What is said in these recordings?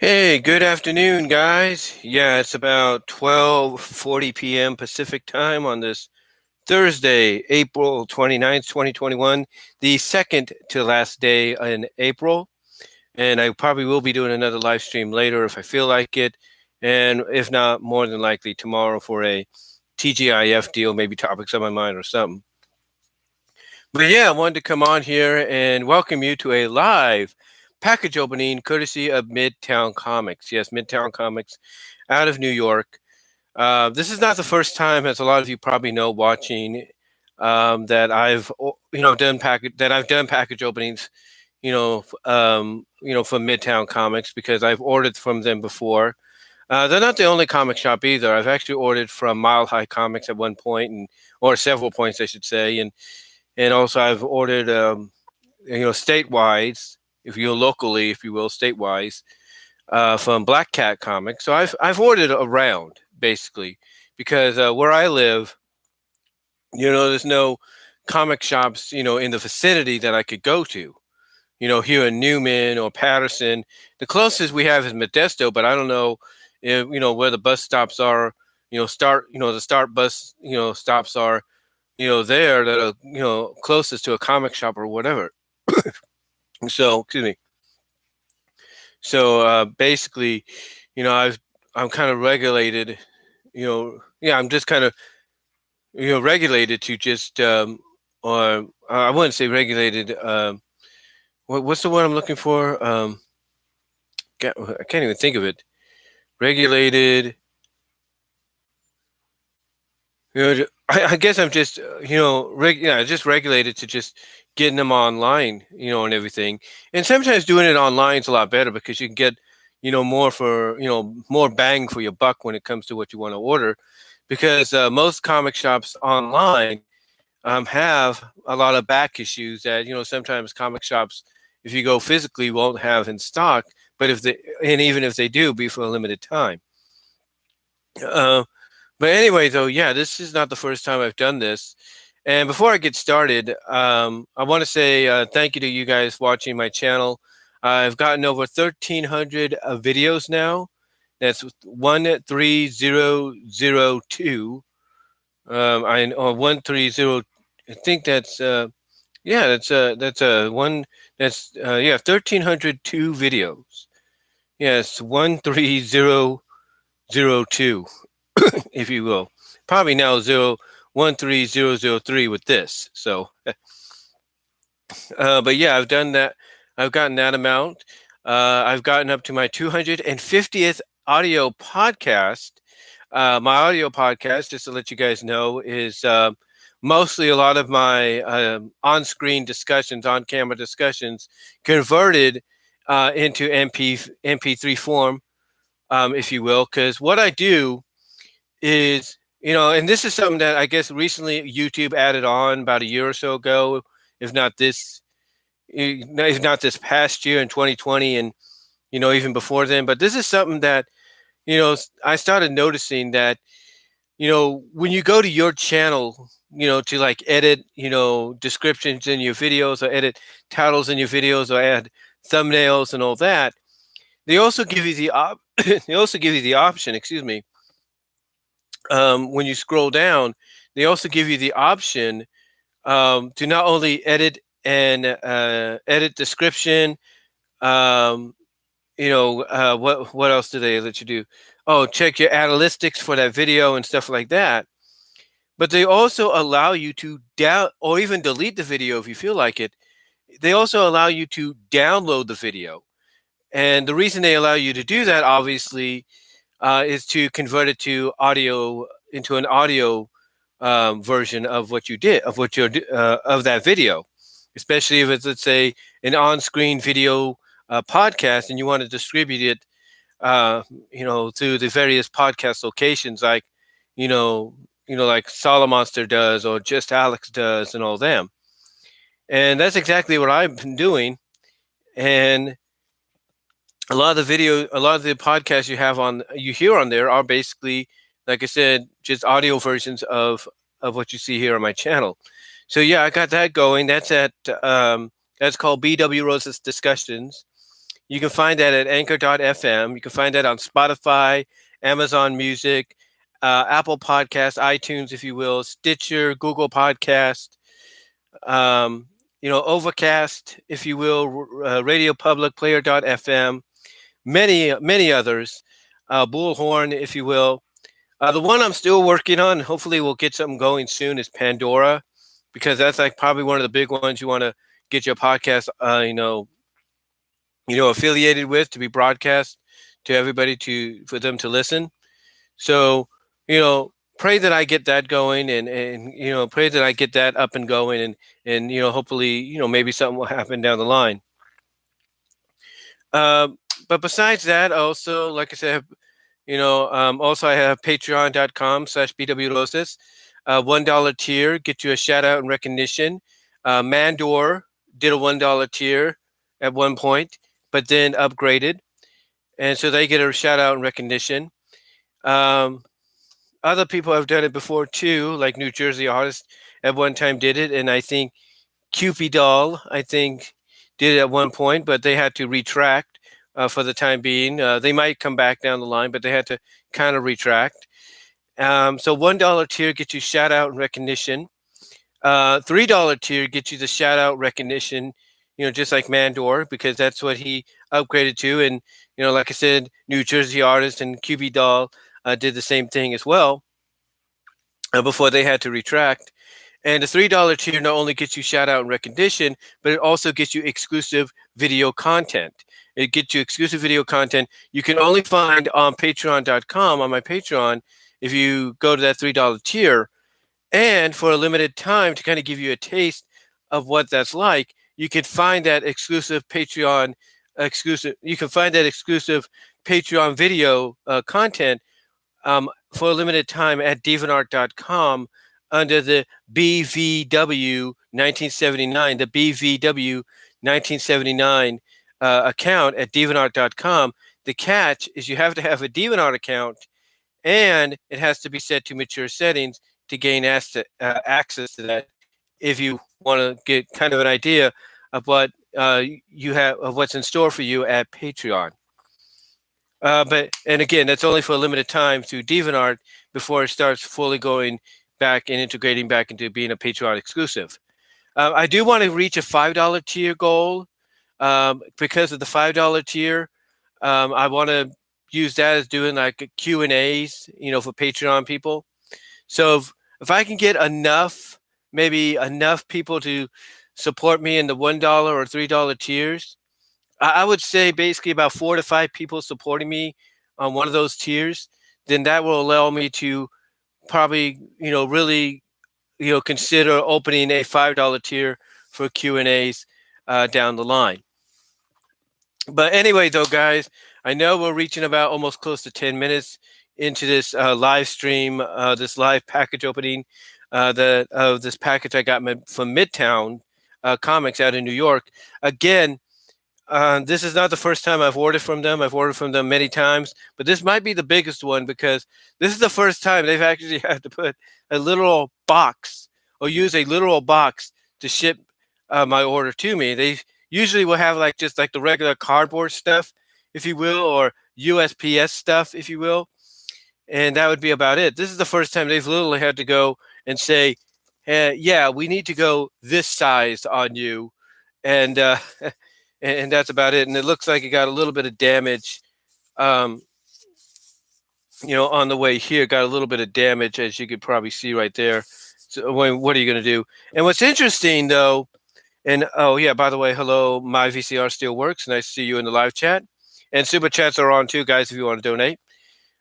Hey, good afternoon, guys. Yeah, it's about 12:40 p.m. Pacific time on this Thursday, April 29th, 2021, the second to last day in April. And I probably will be doing another live stream later if I feel like it. And if not, more than likely tomorrow for a TGIF deal, maybe topics on my mind or something. But yeah, I wanted to come on here and welcome you to a live package opening courtesy of Midtown Comics. Yes, Midtown Comics out of New York. This is not the first time, as a lot of you probably know, watching that I've done package openings, from Midtown Comics because I've ordered from them before. They're not the only comic shop either. I've actually ordered from Mile High Comics at one point, or several points, I should say, and also I've ordered, statewide, if you locally, if you will, statewide, from Black Cat Comics. So I've ordered around basically because where I live, there's no comic shops, in the vicinity that I could go to. Here in Newman or Patterson, the closest we have is Modesto, but I don't know if where the bus stops are. The start bus stops are there that are, closest to a comic shop or whatever. So, excuse me. So basically, I'm kind of regulated, yeah, I'm just kind of, regulated to just, or I wouldn't say regulated. What's the word I'm looking for? I can't even think of it. Regulated. I guess I'm just, just regulated to just getting them online, and everything. And sometimes doing it online is a lot better because you can get, more for, more bang for your buck when it comes to what you want to order. Because most comic shops online have a lot of back issues that, sometimes comic shops, if you go physically, won't have in stock. But even if they do, be for a limited time. Uh, But anyway, though, yeah, this is not the first time I've done this. And before I get started, I want to say thank you to you guys watching my channel. I've gotten over 1,300 videos now. That's 13002. Or 130. I think that's yeah, that's one. That's 1,302 videos. Yes, 13002. If you will. Probably now 013003 with this. So, but yeah, I've done that. I've gotten that amount. I've gotten up to my 250th audio podcast. My audio podcast, just to let you guys know, is mostly a lot of my on-screen discussions, on-camera discussions, converted into MP3 form, if you will. Because what I do is, and this is something that I guess recently YouTube added on about a year or so ago, if not this, if not this past year in 2020, and even before then. But this is something that I started noticing that when you go to your channel, to like edit, descriptions in your videos or edit titles in your videos or add thumbnails and all that, they also give you the they also give you the option, excuse me, when you scroll down, they also give you the option to not only edit and edit description. Um, what else do they let you do? Oh, check your analytics for that video and stuff like that. But they also allow you to down or even delete the video if you feel like it. They also allow you to download the video. And the reason they allow you to do that, obviously, is to convert it to audio into an audio version of what you did of that video, especially if it's, let's say, an on-screen video podcast and you want to distribute it, to the various podcast locations, like like Solomonster does or Just Alex does and all them. And that's exactly what I've been doing. And a lot of the podcasts you hear on there are basically, like I said, just audio versions of what you see here on my channel. So yeah, I got that going. That's called BW Rose's Discussions. You can find that at anchor.fm. You can find that on Spotify, Amazon Music, Apple Podcasts, iTunes, if you will, Stitcher, Google Podcast, Overcast, if you will, Radio Public, Player.fm, many others, Bullhorn, if you will. The one I'm still working on, hopefully we'll get something going soon, is Pandora, because that's like probably one of the big ones you want to get your podcast, affiliated with, to be broadcast to everybody, for them to listen. So, pray that I get that going, and pray that I get that up and going, and hopefully, maybe something will happen down the line. But besides that, also, like I said, also I have patreon.com/bwroses. $1 tier get you a shout out and recognition. Mandor did a $1 tier at one point, but then upgraded, and so they get a shout out and recognition. Other people have done it before too, like New Jersey artists at one time did it, and I think Cupid Doll, I think, did it at one point, but they had to retract for the time being. They might come back down the line, but they had to kind of retract. So $1 tier gets you shout out and recognition. $3 tier gets you the shout out recognition, just like Mandor, because that's what he upgraded to. And, like I said, New Jersey artist and Cupid Doll did the same thing as well before they had to retract. And the $3 tier not only gets you shout out and recognition, but it also gets you exclusive video content. It gets you exclusive video content you can only find on patreon.com, on my Patreon, if you go to that $3 tier. And for a limited time, to kind of give you a taste of what that's like, you can find that exclusive Patreon video content for a limited time at deviantart.com under the BVW 1979, the BVW 1979 account at deviantart.com. The catch is you have to have a DeviantArt account, and it has to be set to mature settings to gain access to that, if you want to get kind of an idea of what you have, of what's in store for you at Patreon. And again, that's only for a limited time through DeviantArt before it starts fully going back and integrating back into being a Patreon exclusive. I do want to reach a $5 tier goal. Because of the $5 tier, I want to use that as doing like Q&As, for Patreon people. So if I can get maybe enough people to support me in the $1 or $3 tiers, I would say basically about 4 to 5 people supporting me on one of those tiers, then that will allow me to probably, really, consider opening a $5 tier for Q&As down the line. But anyway, though, guys, I know we're reaching about almost close to 10 minutes into this live stream, this live package opening, this package I got from Midtown Comics out in New York. Again, this is not the first time I've ordered from them. I've ordered from them many times, but this might be the biggest one because this is the first time they've actually had to put a literal box or use a literal box to ship my order to me. They usually will have just like the regular cardboard stuff, if you will, or USPS stuff, if you will. And that would be about it. This is the first time they've literally had to go and say, hey, yeah, we need to go this size on you. And and that's about it. And it looks like it got a little bit of damage, on the way here. Got a little bit of damage, as you could probably see right there. So what are you going to do? And what's interesting, though, and oh, yeah, by the way, hello, my VCR still works. Nice to see you in the live chat. And super chats are on, too, guys, if you want to donate.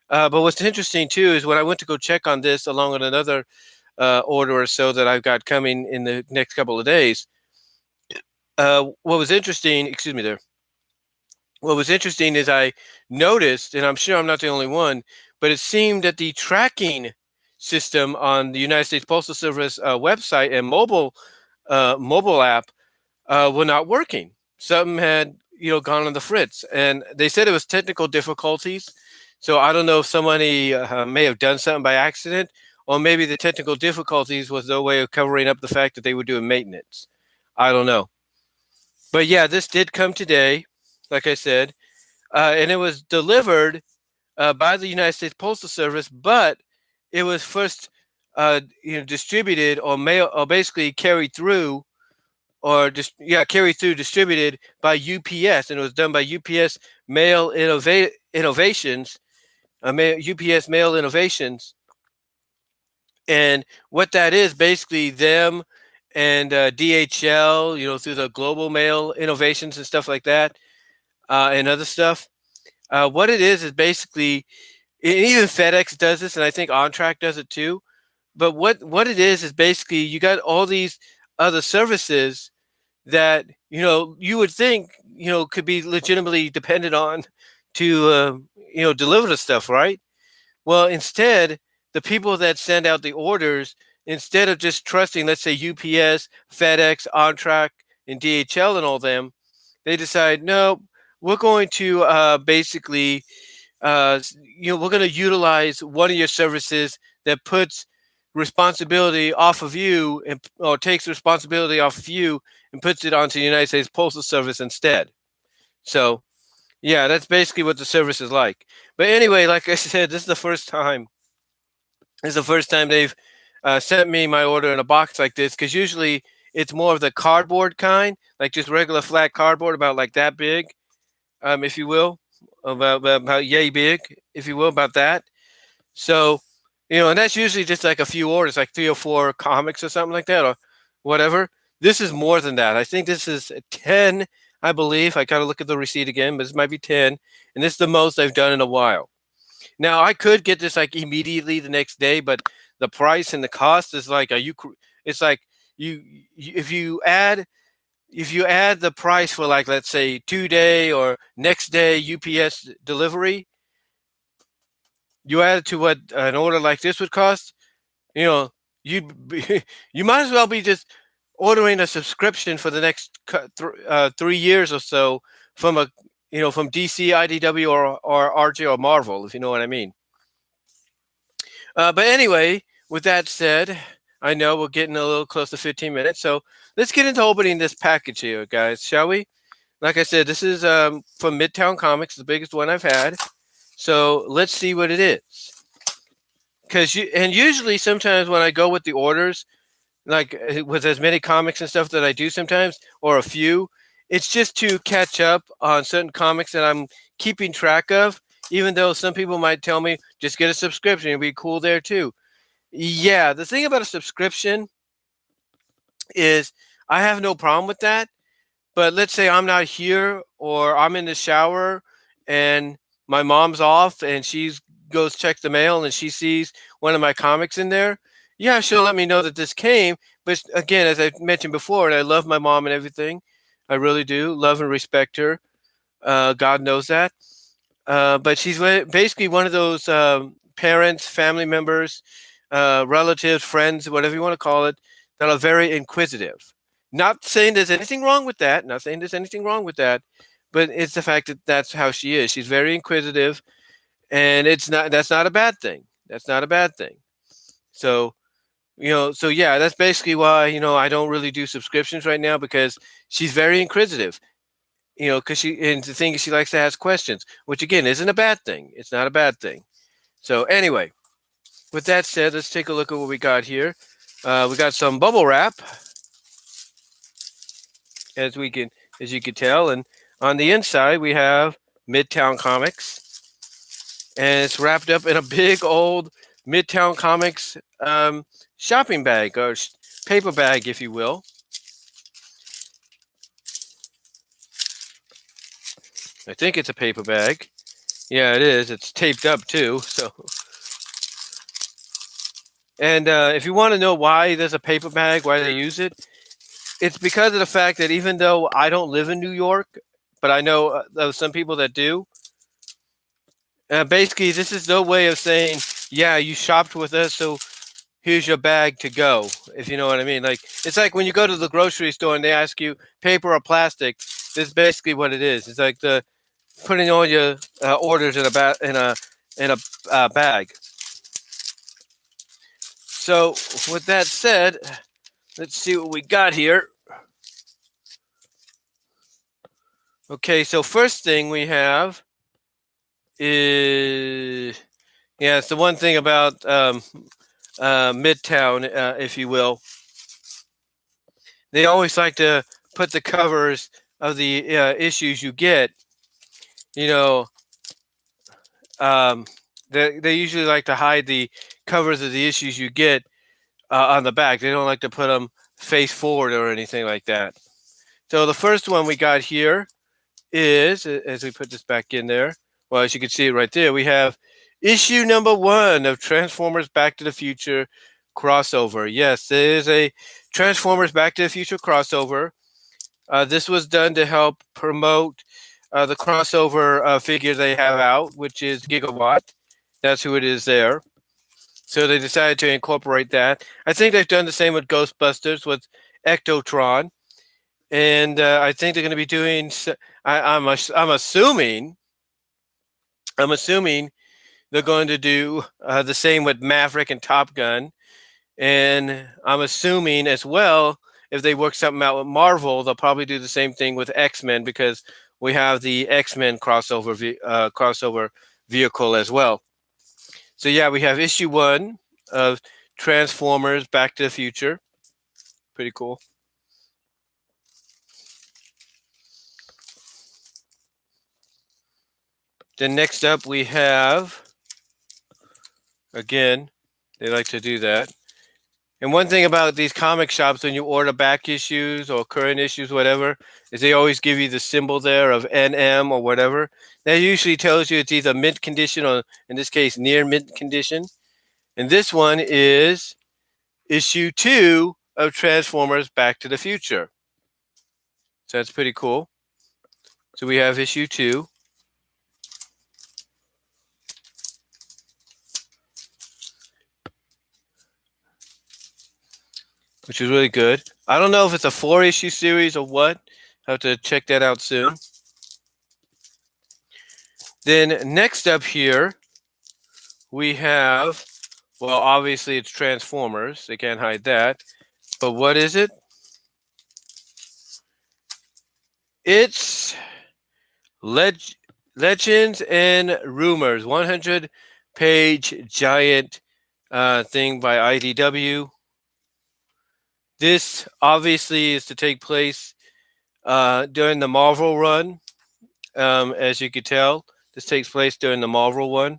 But what's interesting, too, is when I went to go check on this along with another order or so that I've got coming in the next couple of days, what was interesting is I noticed, and I'm sure I'm not the only one, but it seemed that the tracking system on the United States Postal Service website and mobile app were not working. Something had gone on the fritz, and they said it was technical difficulties. So I don't know if somebody may have done something by accident, or maybe the technical difficulties was their way of covering up the fact that they were doing maintenance. I don't know. But yeah, this did come today. like I said, and it was delivered by the United States Postal Service, but it was first distributed or mail or basically carried through or just carried through distributed by UPS, and it was done by UPS Mail Innovations, UPS Mail Innovations, and what that is basically them and DHL, through the Global Mail Innovations and stuff like that, and other stuff. What it is basically, and even FedEx does this, and I think OnTrack does it too. But what it is basically you got all these other services that you would think could be legitimately depended on to deliver the stuff, right? Well, instead, the people that send out the orders, instead of just trusting, let's say UPS, FedEx, OnTrack, and DHL and all them, they decide no, we're going to basically we're going to utilize one of your services that puts responsibility off of you and or takes responsibility off of you and puts it onto the United States Postal Service instead. So yeah, that's basically what the service is like. But anyway, like I said, this is the first time. This is the first time they've sent me my order in a box like this, because usually it's more of the cardboard kind, like just regular flat cardboard, about like that big, if you will, about yay big, if you will, about that. So, and that's usually just like a few orders, like 3 or 4 comics or something like that, or whatever. This is more than that. I think this is 10, I believe. I gotta look at the receipt again, but this might be 10, and this is the most I've done in a while. Now I could get this like immediately the next day, but the price and the cost is like, it's like if you add the price for, like, let's say 2-day or next day UPS delivery, you add it to what an order like this would cost, you know, you might as well be just ordering a subscription for the next 3 years or so from from DC, IDW, or RJ or Marvel, if you know what I mean. But anyway, with that said, I know we're getting a little close to 15 minutes, so let's get into opening this package here, guys, shall we? Like I said, this is from Midtown Comics, the biggest one I've had. So let's see what it is. Because usually sometimes when I go with the orders, like with as many comics and stuff that I do sometimes, or a few, it's just to catch up on certain comics that I'm keeping track of. Even though some people might tell me just get a subscription, it'd be cool there too. Yeah, the thing about a subscription is I have no problem with that. But let's say I'm not here, or I'm in the shower and my mom's off and she goes check the mail and she sees one of my comics in there. Yeah, she'll let me know that this came. But again, as I mentioned before, and I love my mom and everything, I really do love and respect her. God knows that. But she's basically one of those parents, family members, relatives, friends, whatever you want to call it, that are very inquisitive. Not saying there's anything wrong with that. Not saying there's anything wrong with that, but it's the fact that that's how she is. She's very inquisitive, and that's not a bad thing. That's not a bad thing. So so yeah, that's basically why I don't really do subscriptions right now, because she's very inquisitive. Because and the thing is, she likes to ask questions, which again isn't a bad thing. It's not a bad thing. So anyway, with that said, let's take a look at what we got here. We got some bubble wrap, as you can tell, and on the inside we have Midtown Comics, and it's wrapped up in a big old Midtown Comics shopping bag, or paper bag, if you will. I think it's a paper bag. Yeah, it is. It's taped up too. So, and if you want to know why there's a paper bag, why they use it, it's because of the fact that even though I don't live in New York, but I know some people that do. Basically, this is their way of saying, yeah, you shopped with us, so here's your bag to go, if you know what I mean. Like, it's like when you go to the grocery store and they ask you paper or plastic. This is basically what it is. It's like the putting all your orders in a bag. So with that said, let's see what we got here. Okay, so first thing we have is, yeah, it's the one thing about Midtown, if you will. They always like to put the covers of the issues you get. You know, um, they usually like to hide the covers of the issues you get on the back. They don't like to put them face forward or anything like that. So the first one we got here is, as we put this back in there, well, as you can see it right there, we have issue number 1 of Transformers Back to the Future crossover. Yes, there is a Transformers Back to the Future crossover. This was done to help promote the crossover figure they have out, which is Gigawatt. That's who it is there. So they decided to incorporate that. I think they've done the same with Ghostbusters with Ectotron, and I think they're going to be doing. I'm assuming they're going to do the same with Maverick and Top Gun, and I'm assuming as well if they work something out with Marvel, they'll probably do the same thing with X-Men because we have the X-Men crossover vehicle as well. So yeah, we have issue 1 of Transformers Back to the Future. Pretty cool. Then next up we have, again, they like to do that. And one thing about these comic shops when you order back issues or current issues, whatever, is they always give you the symbol there of NM or whatever. That usually tells you it's either mint condition or, in this case, near mint condition. And this one is issue 2 of Transformers Back to the Future. So that's pretty cool. So we have issue 2. Which is really good. I don't know if it's a 4-issue series or what. I'll have to check that out soon. Then next up here, we have, well, obviously it's Transformers. They can't hide that. But what is it? It's Legends and Rumors, 100-page giant thing by IDW. This obviously is to take place during the Marvel run. As you could tell, this takes place during the Marvel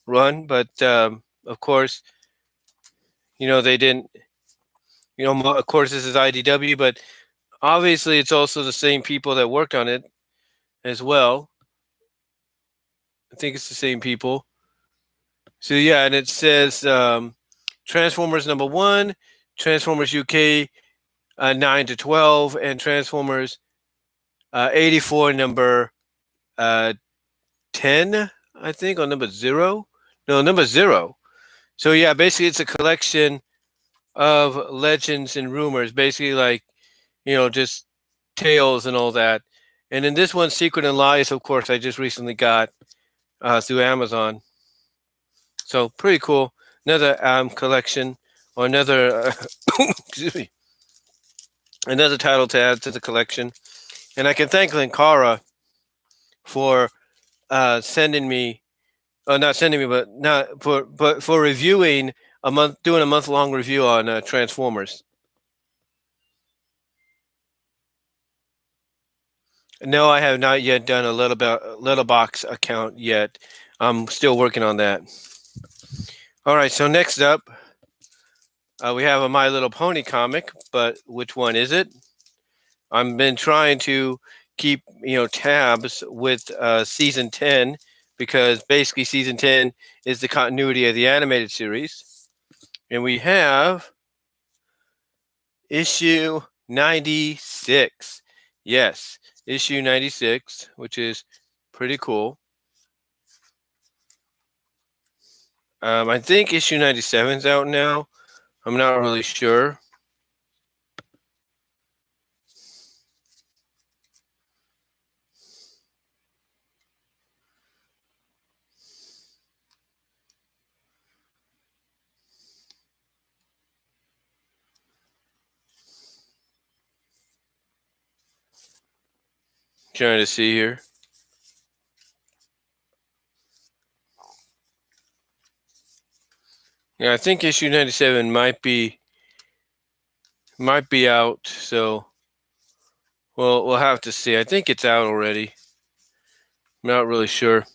run, but of course, they didn't. Of course, this is IDW, but obviously, it's also the same people that worked on it as well. I think it's the same people. So yeah, and it says Transformers number 1, Transformers UK 9 to 12, and Transformers 84 number 10, I think, or number 0. No, number 0. So yeah, basically it's a collection of legends and rumors, basically like, just tales and all that. And in this one, Secret and Lies, of course, I just recently got through Amazon. So pretty cool. Another collection or another, excuse me, another title to add to the collection. And I can thank Linkara for sending me, not sending me, but not for reviewing doing a month-long review on Transformers. No, I have not yet done a little box account yet. I'm still working on that. All right, so next up, we have a My Little Pony comic, but which one is it? I've been trying to keep tabs with season 10 because basically season 10 is the continuity of the animated series, and we have issue 96. Yes, issue 96, which is pretty cool. I think issue 97 is out now. I'm not really sure. Trying to see here. Yeah, I think issue 97 might be out, so we'll have to see. I think it's out already. I'm not really sure.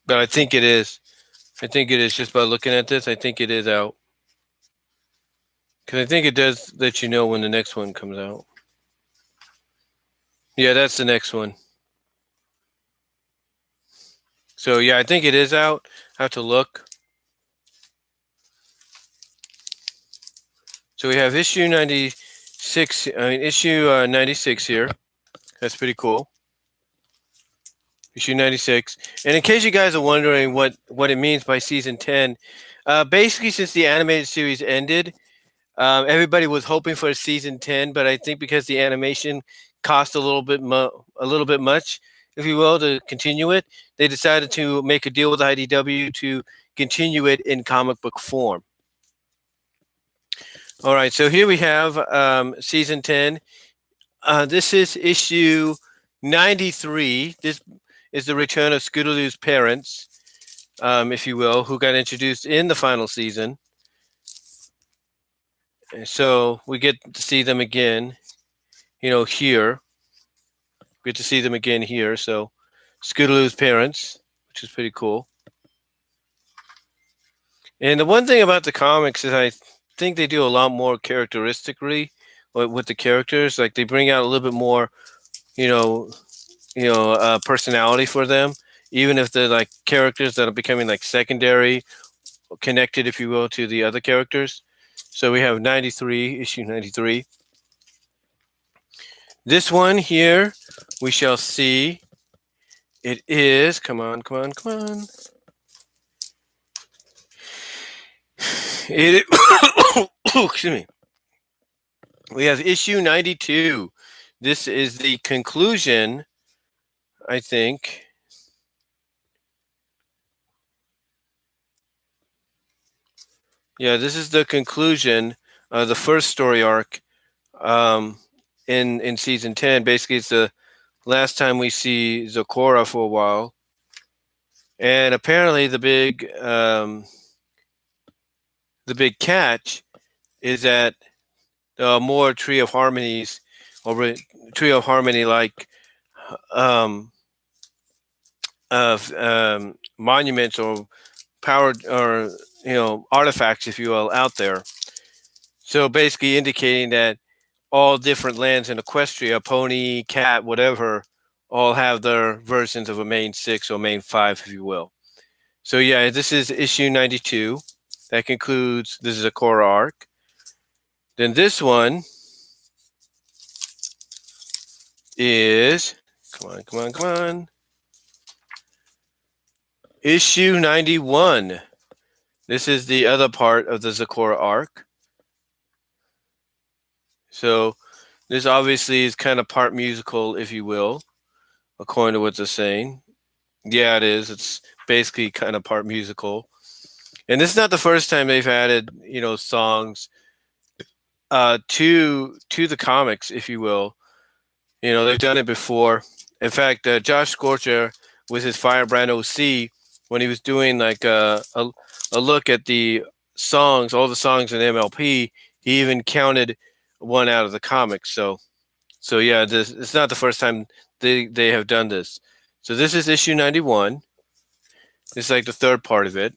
But I think it is. I think it is just by looking at this. I think it is out. Because I think it does let you know when the next one comes out. Yeah, that's the next one. So yeah, I think it is out. I have to look. So we have issue 96. Issue 96 here. That's pretty cool. Issue 96. And in case you guys are wondering what it means by season 10, basically since the animated series ended, everybody was hoping for a season 10, but I think because the animation cost a little bit much, if you will, to continue it, they decided to make a deal with IDW to continue it in comic book form. All right, so here we have season 10. This is issue 93. This is the return of Scootaloo's parents, if you will, who got introduced in the final season. So we get to see them again, here. Get to see them again here. So Scootaloo's parents, which is pretty cool. And the one thing about the comics is I think they do a lot more characteristically with the characters. Like they bring out a little bit more, personality for them, even if they're like characters that are becoming like secondary, connected, if you will, to the other characters. So we have 93, issue 93. This one here, we shall see. It is, come on. It, excuse me. We have issue 92. This is the conclusion, I think. Yeah, this is the conclusion of the first story arc in season 10. Basically, it's the last time we see Zecora for a while. And apparently the big catch is that more Tree of Harmonies or Tree of Harmony like monuments or powered or artifacts, if you will, out there. So basically indicating that all different lands in Equestria, pony, cat, whatever, all have their versions of a main 6 or main 5, if you will. So yeah, this is issue 92. That concludes, this is a core arc. Then this one is, come on. Issue 91. This is the other part of the Zecora arc. So this obviously is kind of part musical, if you will, according to what they're saying. Yeah, it is. It's basically kind of part musical. And this is not the first time they've added, songs to the comics, if you will. They've done it before. In fact, Josh Scorcher with his Firebrand OC, when he was doing like a look at the songs, all the songs in MLP, he even counted one out of the comics. So yeah, it's not the first time they have done this. So this is issue 91. This is like the third part of it.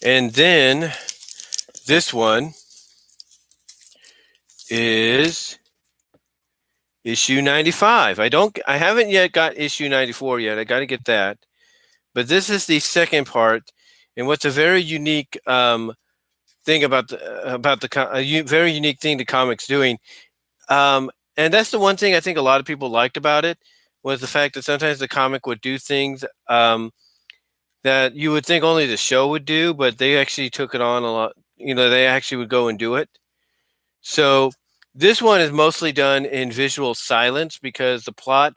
And then this one is issue 95. I haven't yet got issue 94 yet. I got to get that. But this is the second part, and what's a very unique thing about the very unique thing the comics doing, and that's the one thing I think a lot of people liked about it, was the fact that sometimes the comic would do things that you would think only the show would do, but they actually took it on a lot. They actually would go and do it. So this one is mostly done in visual silence because the plot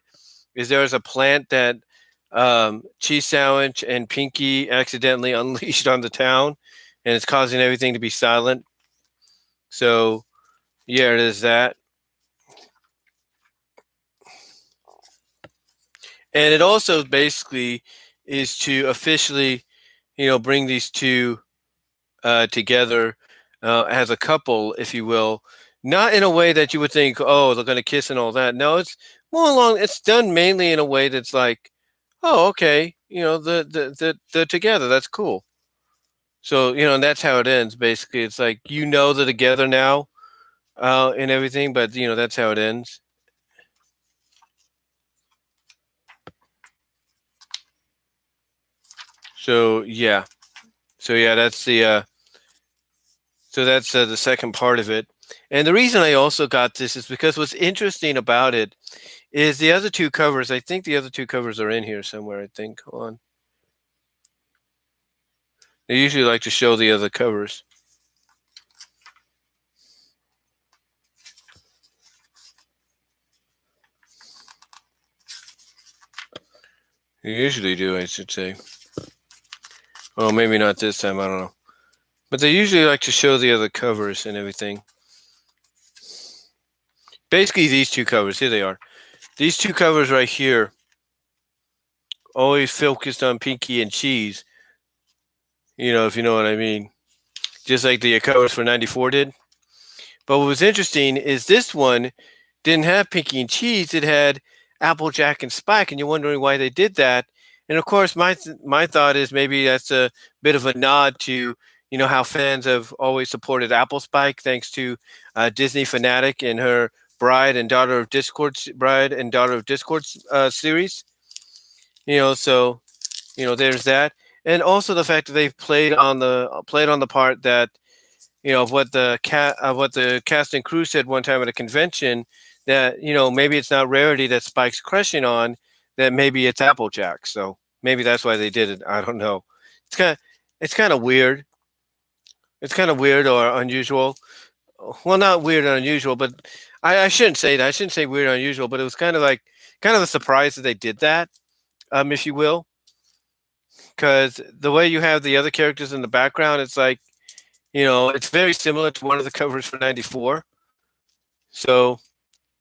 is there's a plant that Cheese Sandwich and Pinky accidentally unleashed on the town, and it's causing everything to be silent. So yeah, it is that. And it also basically is to officially, bring these two together as a couple, if you will, not in a way that you would think, oh, they're going to kiss and all that. No, it's more along. It's done mainly in a way that's like, oh, okay, they're together. That's cool. So and that's how it ends. Basically, it's like they're together now and everything, but that's how it ends. So yeah, that's the second part of it. And the reason I also got this is because what's interesting about it is the other two covers. I think the other two covers are in here somewhere. I think. Hold on. They usually like to show the other covers. They usually do, I should say. Well, maybe not this time. I don't know. But they usually like to show the other covers and everything. Basically, these two covers. Here they are. These two covers right here always focused on Pinky and Cheese. If you know what I mean. Just like the covers for 94 did. But what was interesting is this one didn't have Pinky and Cheese. It had Applejack and Spike. And you're wondering why they did that. And of course, my thought is maybe that's a bit of a nod to how fans have always supported Apple Spike, thanks to Disney Fanatic and her Bride and Daughter of Discord series. So there's that, and also the fact that they've played on the part that of what the cast and crew said one time at a convention, that maybe it's not Rarity that Spike's crushing on, that maybe it's Applejack. So maybe that's why they did it. I don't know. It's kind of weird. It's kind of weird or unusual. Well, not weird or unusual, but I shouldn't say that. I shouldn't say weird or unusual, but it was kind of a surprise that they did that, if you will, because the way you have the other characters in the background, it's like it's very similar to one of the covers for 94. So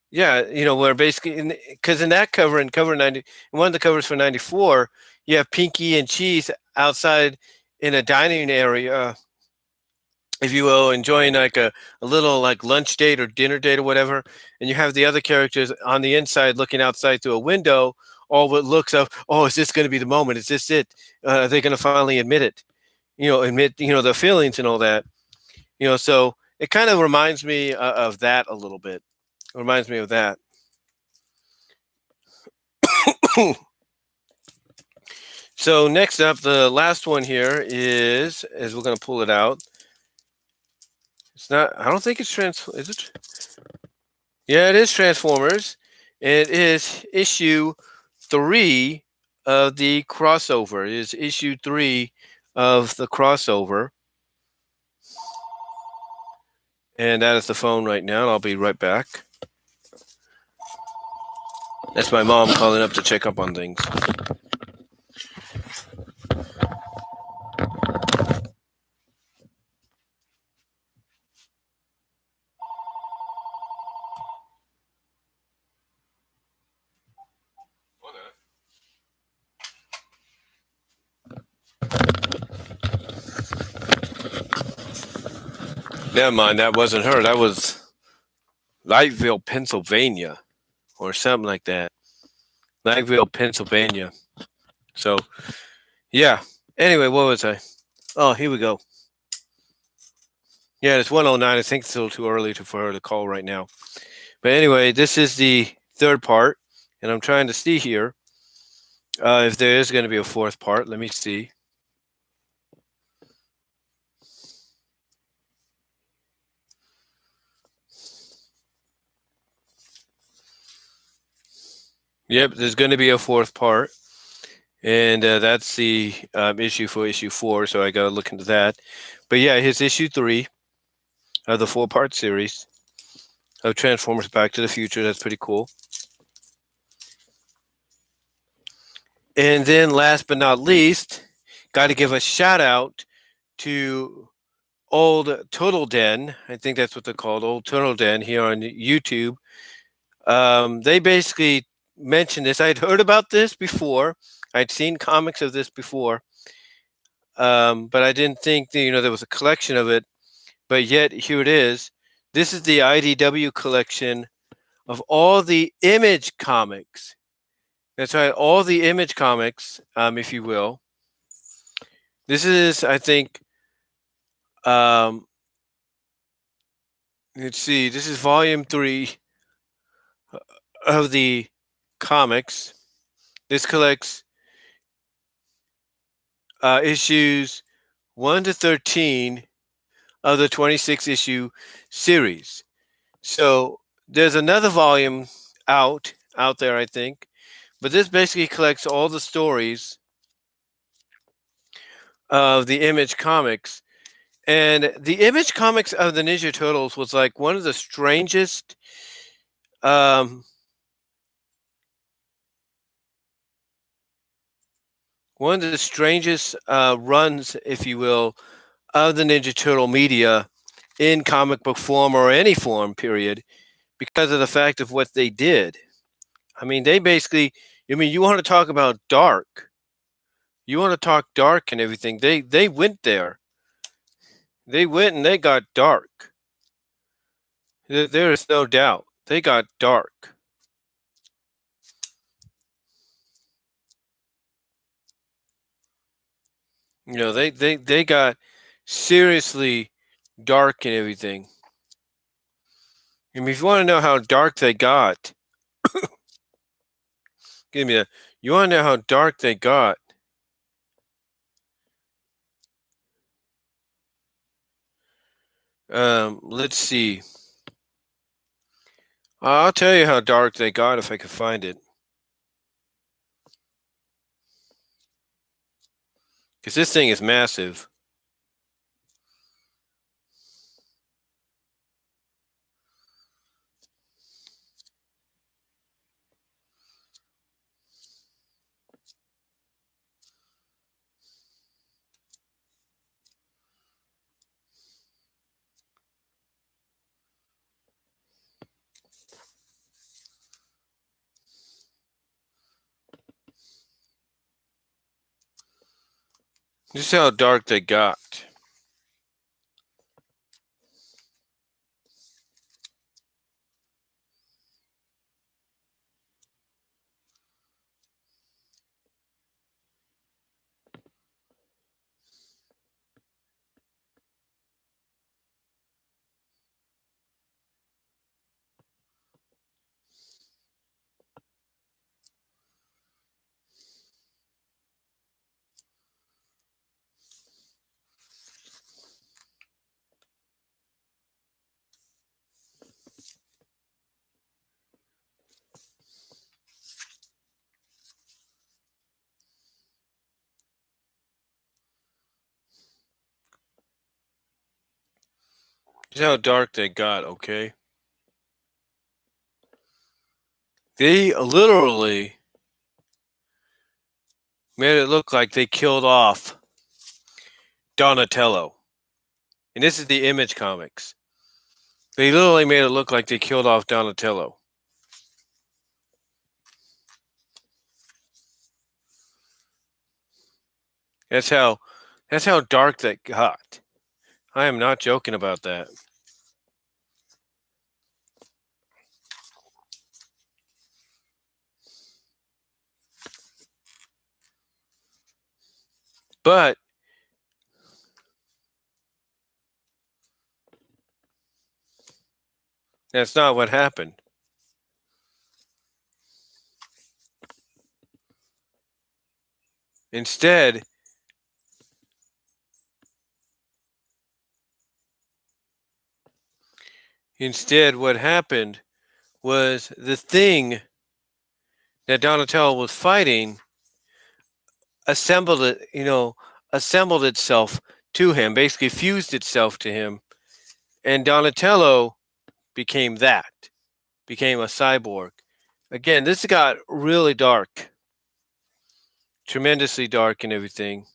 yeah, where basically, because in that cover, in cover 90, in one of the covers for 94, you have Pinky and Cheese outside in a dining area, if you will, enjoying like a little like lunch date or dinner date or whatever. And you have the other characters on the inside looking outside through a window, all with looks of, oh, is this going to be the moment? Is this it? Are they going to finally admit it? Admit, their feelings and all that. So it kind of reminds me of that a little bit. It reminds me of that. So next up, the last one here is we're going to pull it out. It's not. I don't think it's Is it? Yeah, it is Transformers. It is issue 3 of the crossover. It is issue 3 of the crossover. And that is the phone right now. I'll be right back. That's my mom calling up to check up on things. Never mind, that wasn't her. That was Lightville, Pennsylvania, or something like that. Lightville, Pennsylvania. So, yeah. Anyway, what was I? Oh, here we go. Yeah, it's 109. I think it's still too early for her to call right now. But anyway, this is the third part, and I'm trying to see here if there is going to be a fourth part. Let me see. Yep, there's going to be a fourth part. and that's the issue for issue 4. So I got to look into that. But yeah, his issue 3 of the 4-part series of Transformers Back to the Future. That's pretty cool. And then last but not least, got to give a shout out to Old Turtle Den. I think that's what they're called, Old Turtle Den, here on YouTube. They basically mentioned this. I'd heard about this before. I'd seen comics of this before, but I didn't think that, there was a collection of it. But yet here it is. This is the IDW collection of all the Image comics. That's right, all the Image comics, if you will. This is, I think, um, let's see. This is volume 3 of the comics. This collects issues 1 to 13 of the 26 issue series. So there's another volume out there, I think, but this basically collects all the stories of the Image comics. And the Image comics of the Ninja Turtles was like one of the strangest um, runs, if you will, of the Ninja Turtle media in comic book form or any form, period, because of the fact of what they did. I mean, they basically, you want to talk about dark. You want to talk dark and everything. They went there. They went and they got dark. There is no doubt. They got dark. They got seriously dark and everything. I mean, if you want to know how dark they got, give me that. You want to know how dark they got? Let's see. I'll tell you how dark they got if I can find it. Because this thing is massive. This is how dark they got. This is how dark they got, okay? They literally made it look like they killed off Donatello. And this is the Image comics. They literally made it look like they killed off Donatello. That's how dark that got. I am not joking about that. But that's not what happened. Instead, what happened was the thing that Donatello was fighting assembled it, assembled itself to him, basically fused itself to him, and Donatello became that, became a cyborg. Again, this got really dark, tremendously dark and everything.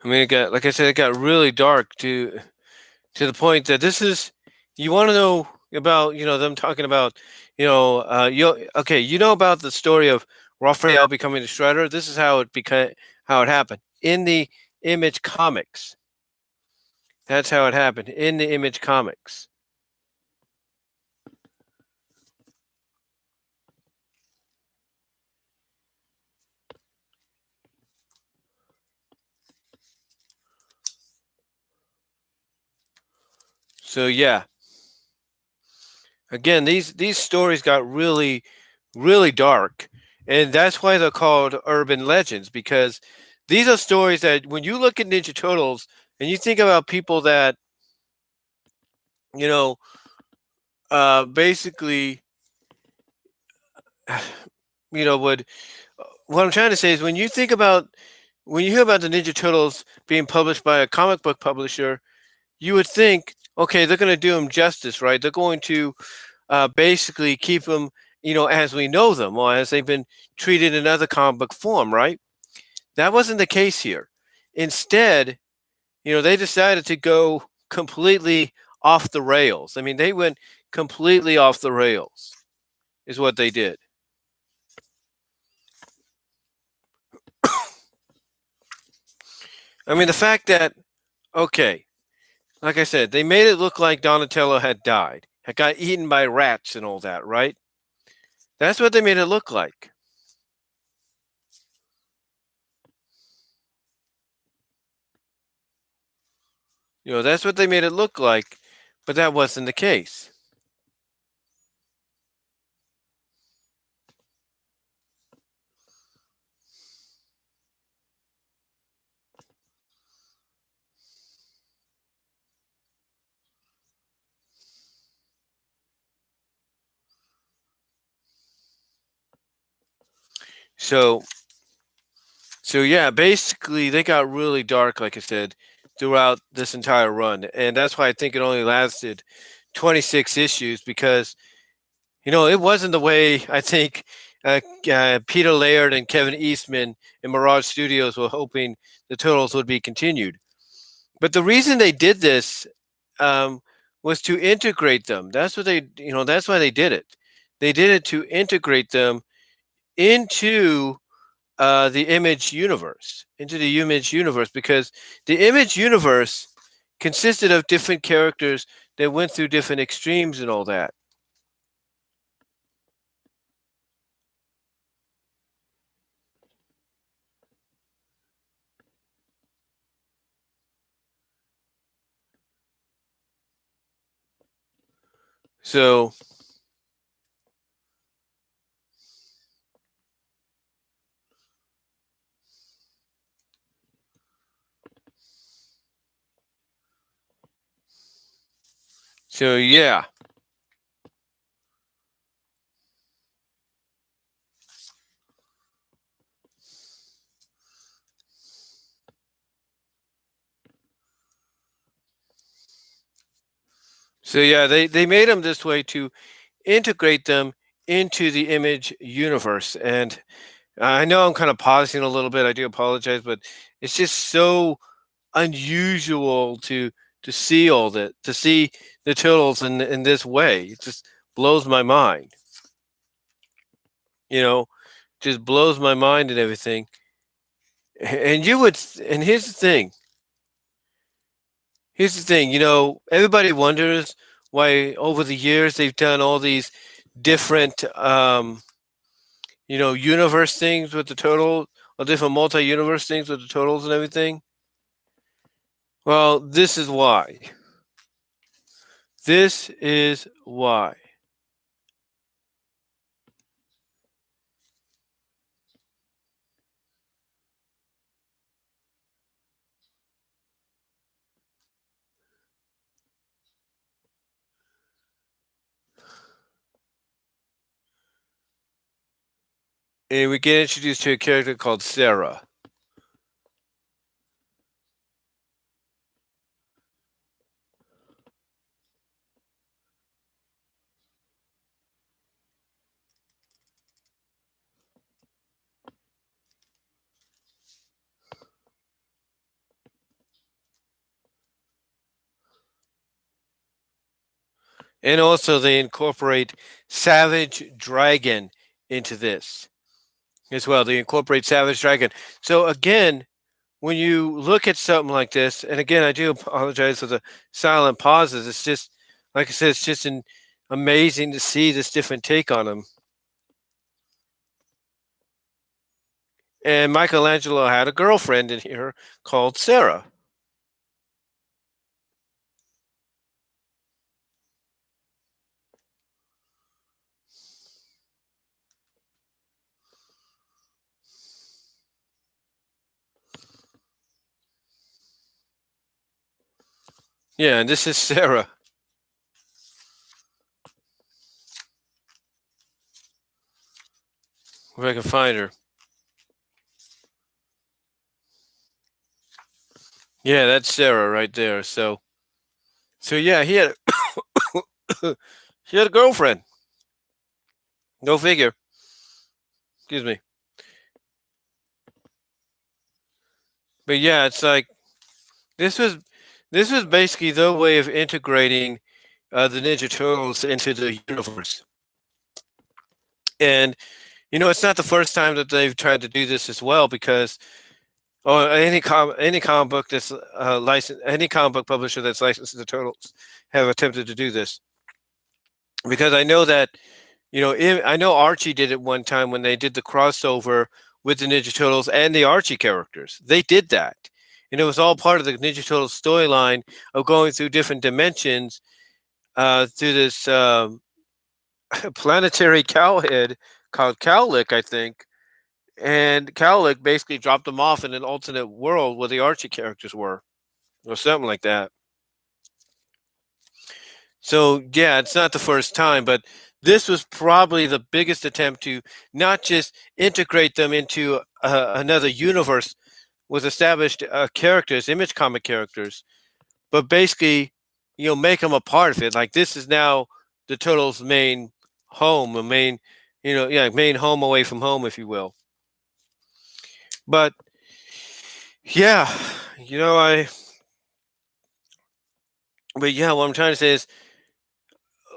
I mean, it got, like I said, it got really dark to the point that this is, you want to know about, them talking about, okay, you know about the story of Raphael becoming the Shredder. This is how it happened in the Image comics. That's how it happened in the Image comics. So yeah, again, these stories got really, really dark, and that's why they're called urban legends, because these are stories that when you look at Ninja Turtles and you think about people that, you know basically, would, what I'm trying to say is, when you hear about the Ninja Turtles being published by a comic book publisher, you would think, okay, they're going to do them justice, right? They're going to basically keep them, as we know them, or as they've been treated in other comic book form, right? That wasn't the case here. Instead, they decided to go completely off the rails. I mean, they went completely off the rails, is what they did. I mean, the fact that, okay, like I said, they made it look like Donatello had died, had got eaten by rats and all that, right? That's what they made it look like. That's what they made it look like, but that wasn't the case. So, so yeah, basically they got really dark, like I said, throughout this entire run, and that's why I think it only lasted 26 issues, because it wasn't the way I think Peter Laird and Kevin Eastman and Mirage Studios were hoping the Turtles would be continued. But the reason they did this um, was to integrate them. That's what they, that's why they did it. They did it to integrate them into the Image universe, because the Image universe consisted of different characters that went through different extremes and all that. So, so yeah. So yeah, they made them this way to integrate them into the Image universe. And I know I'm kind of pausing a little bit. I do apologize, but it's just so unusual to see all that, to see the turtles in this way. It just blows my mind. You know, just blows my mind and everything. And you would, and here's the thing. Here's the thing. Everybody wonders why over the years they've done all these different, universe things with the turtle, or different multi-universe things with the turtles and everything. Well, this is why. This is why. And we get introduced to a character called Sarah. And also, they incorporate Savage Dragon into this as well. They incorporate Savage Dragon. So, again, when you look at something like this, and again, I do apologize for the silent pauses. It's just, like I said, it's just amazing to see this different take on them. And Michelangelo had a girlfriend in here called Sarah. Yeah, and this is Sarah. If I can find her. Yeah, that's Sarah right there. So yeah, he had he had a girlfriend. Go figure. Excuse me. But yeah, it's like this was this was basically the way of integrating the Ninja Turtles into the universe. And it's not the first time that they've tried to do this as well, because any comic book that's licensed, any comic book publisher that's licensed to the Turtles have attempted to do this. Because I know that I know Archie did it one time when they did the crossover with the Ninja Turtles and the Archie characters. They did that, and it was all part of the Ninja Turtles storyline of going through different dimensions through this planetary cowhead called Cowlick, I think. And Cowlick basically dropped them off in an alternate world where the Archie characters were, or something like that. So yeah, it's not the first time, but this was probably the biggest attempt to not just integrate them into another universe with established characters, image comic characters, but basically, make them a part of it. Like, this is now the Turtles' main home, a main, main home away from home, if you will. But yeah, I. But yeah, what I'm trying to say is,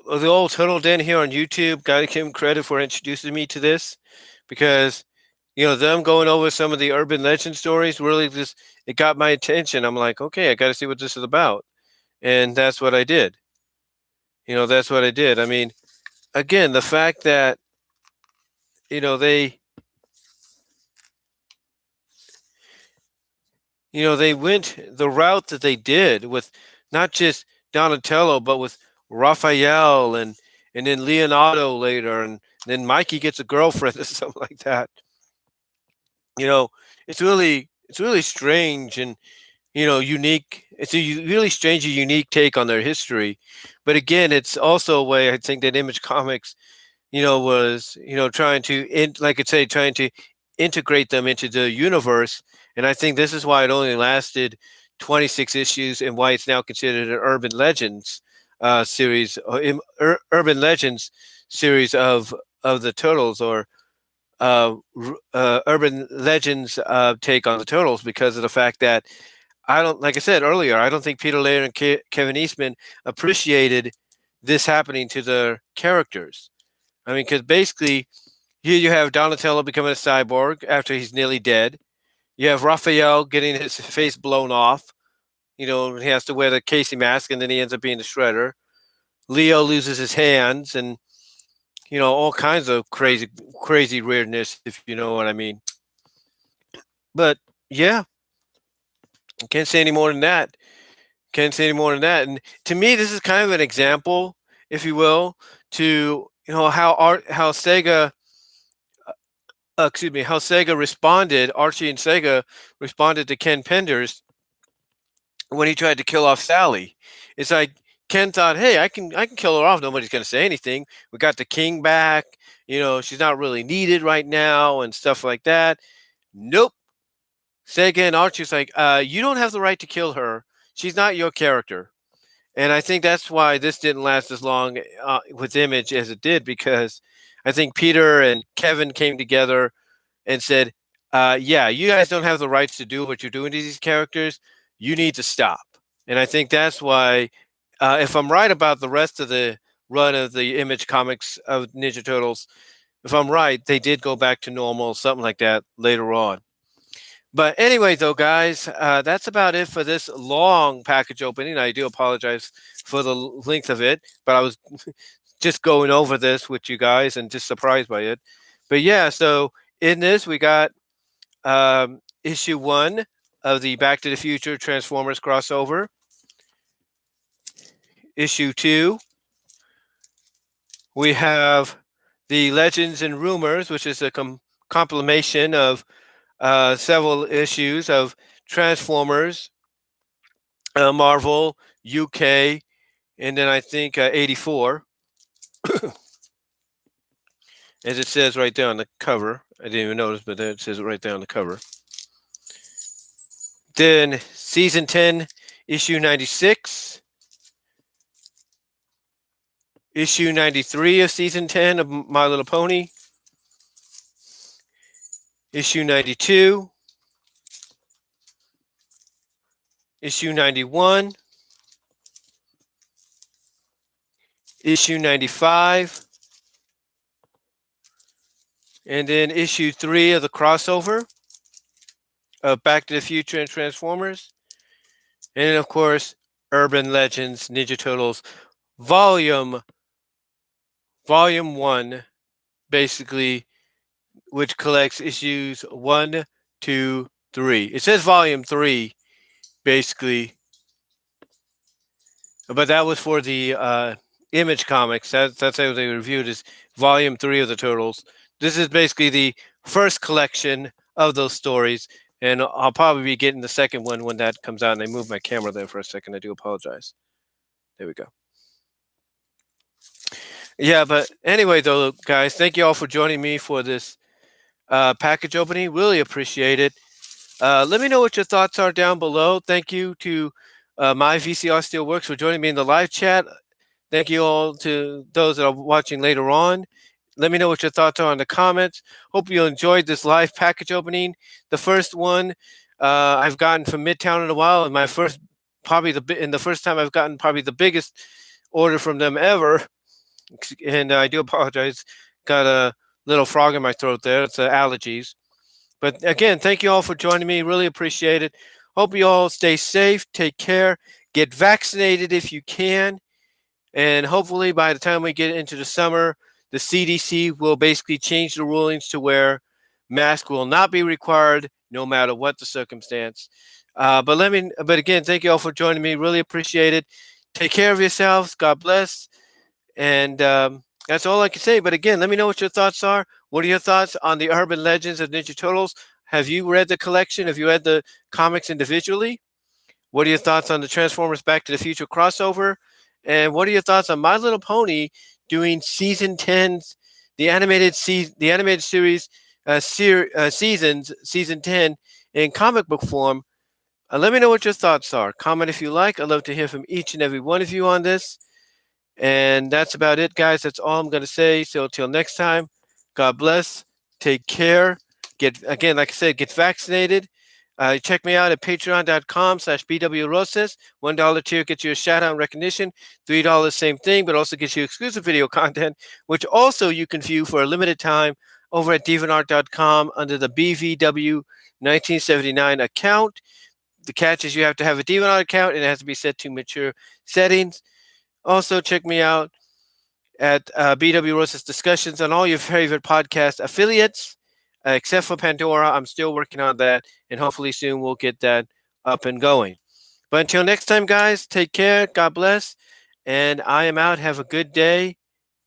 the old Turtle Den here on YouTube, gotta give him credit for introducing me to this, because them going over some of the urban legend stories really just, it got my attention. I'm like, okay, I got to see what this is about, and that's what I did. That's what I did. I mean, again, the fact that they they went the route that they did with not just Donatello, but with Raphael and then Leonardo later, and then Mikey gets a girlfriend or something like that. You know, it's really strange and unique. It's a really strange and unique take on their history. But again, it's also a way I think that Image Comics was trying to like I say, trying to integrate them into the universe. And I think this is why it only lasted 26 issues, and why it's now considered an urban legends series, urban legends series of the Turtles, or urban legends take on the Turtles, because of the fact that I don't, like I said earlier, I don't think Peter Laird and Kevin Eastman appreciated this happening to their characters. I mean, because basically, here you have Donatello becoming a cyborg after he's nearly dead. You have Raphael getting his face blown off. He has to wear the Casey mask, and then he ends up being the Shredder. Leo loses his hands, and all kinds of crazy weirdness, if you know what I mean. But yeah, I can't say any more than that. Can't say any more than that. And to me, this is kind of an example, if you will, to how Sega, how Sega responded. Archie and Sega responded to Ken Penders when he tried to kill off Sally. It's like Ken thought, hey, I can kill her off. Nobody's going to say anything. We got the king back. She's not really needed right now and stuff like that. Nope. Sega and Archie's like, you don't have the right to kill her. She's not your character. And I think that's why this didn't last as long with Image as it did, because I think Peter and Kevin came together and said, yeah, you guys don't have the rights to do what you're doing to these characters. You need to stop. And I think that's why, if I'm right about the rest of the run of the Image comics of Ninja Turtles, if I'm right, they did go back to normal, something like that later on. But anyway, though, guys, that's about it for this long package opening. I do apologize for the length of it, but I was just going over this with you guys and just surprised by it. But yeah, so in this, we got issue 1 of the Back to the Future Transformers crossover. Issue 2, we have the Legends and Rumors, which is a compilation of several issues of Transformers, Marvel, UK, and then I think 84. As it says right there on the cover. I didn't even notice, but it says it right there on the cover. Then Season 10, Issue 96. Issue 93 of Season 10 of My Little Pony. Issue 92. Issue 91. Issue 95. And then issue 3 of the crossover of Back to the Future and Transformers. And then, of course, Urban Legends Ninja Turtles Volume 1, basically, which collects issues 1, 2, 3. It says Volume 3, basically, but that was for the Image comics. That's how they reviewed, is Volume 3 of the Turtles. This is basically the first collection of those stories, and I'll probably be getting the second one when that comes out. And I moved my camera there for a second. I do apologize. There we go. Yeah, but anyway, though, guys, thank you all for joining me for this package opening. Really appreciate it. Let me know what your thoughts are down below. Thank you to my VCR Steelworks for joining me in the live chat. Thank you all to those that are watching later on. Let me know what your thoughts are in the comments. Hope you enjoyed this live package opening. The first one I've gotten from Midtown in a while, and the first time I've gotten probably the biggest order from them ever. And I do apologize. Got a little frog in my throat there. It's allergies. But again, thank you all for joining me. Really appreciate it. Hope you all stay safe. Take care. Get vaccinated if you can. And hopefully by the time we get into the summer, the CDC will basically change the rulings to where masks will not be required no matter what the circumstance. But again, thank you all for joining me. Really appreciate it. Take care of yourselves. God bless. And that's all I can say. But again, let me know what your thoughts are. What are your thoughts on the Urban Legends of Ninja Turtles? Have you read the collection? Have you read the comics individually? What are your thoughts on the Transformers Back to the Future crossover? And what are your thoughts on My Little Pony doing Season 10, the animated series seasons, Season 10 in comic book form? Let me know what your thoughts are. Comment if you like. I'd love to hear from each and every one of you on this. And that's about it, guys. That's all I'm going to say. So until next time, God bless. Take care. Like I said, get vaccinated. Check me out at patreon.com/bwroses. $1 tier gets you a shout out and recognition. $3, same thing, but also gets you exclusive video content, which also you can view for a limited time over at deviantart.com under the BVW 1979 account. The catch is you have to have a DeviantArt account and it has to be set to mature settings. Also, check me out at BW Roses Discussions on all your favorite podcast affiliates, except for Pandora. I'm still working on that, and hopefully soon we'll get that up and going. But until next time, guys, take care. God bless. And I am out. Have a good day.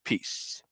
Peace.